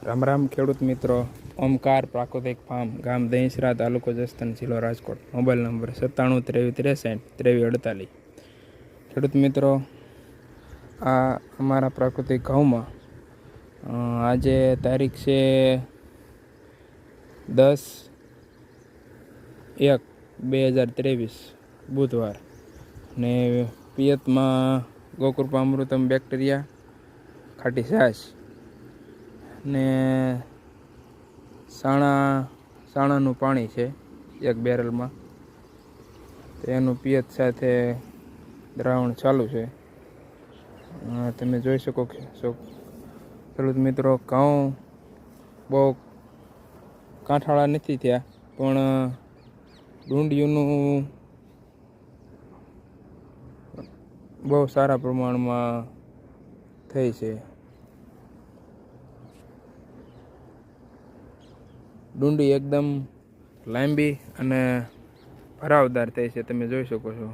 રામ રામ ખેડૂત મિત્રો, ઓમકાર પ્રાકૃતિક ફાર્મ, ગામ દહીંસરા, તાલુકો જસદણ, જિલ્લો રાજકોટ. Mobile number 97 23 63 63 48. ખેડૂત મિત્રો, આ અમારા પ્રાકૃતિક ઘઉંમાં આજે તારીખ છે 10/1/2023 બુધવાર, ને પિયતમાં ગોકૃપા અમૃતમ બેક્ટેરિયા, ખાટી છાશ ને સાણાનું પાણી છે એક બેરલમાં. તેનું પિયત સાથે દ્રાવણ ચાલુ છે. તમે જોઈ શકો છો ખેડૂત મિત્રો, ઘઉં બહુ કાંઠાળા નથી થયા, પણ ડુંડિયુંનું બહુ સારા પ્રમાણમાં થઈ છે. ડુંડી એકદમ લાંબી અને ભરાવદાર થઈ છે, તમે જોઈ શકો છો.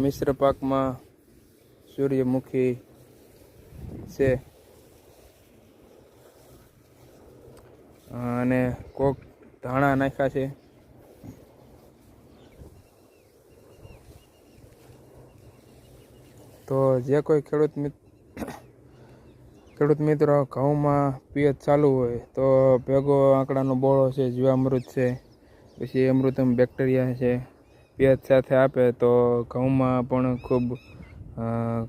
મિશ્ર પાકમાં સૂર્યમુખી છે અને કોક ધાણા નાખ્યા છે. તો જે કોઈ ખેડૂત મિત્રો ઘઉંમાં પિયત ચાલુ હોય તો ભેગો આંકડાનો બોળો છે, જીવામૃત છે, પછી અમૃતમ બેક્ટેરિયા છે, પિયત સાથે આપે તો ઘઉંમાં પણ ખૂબ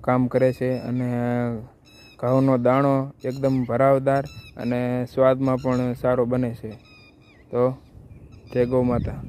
કામ કરે છે અને ઘઉંનો દાણો એકદમ ભરાવદાર અને સ્વાદમાં પણ સારો બને છે. તો જય ગૌ માતા.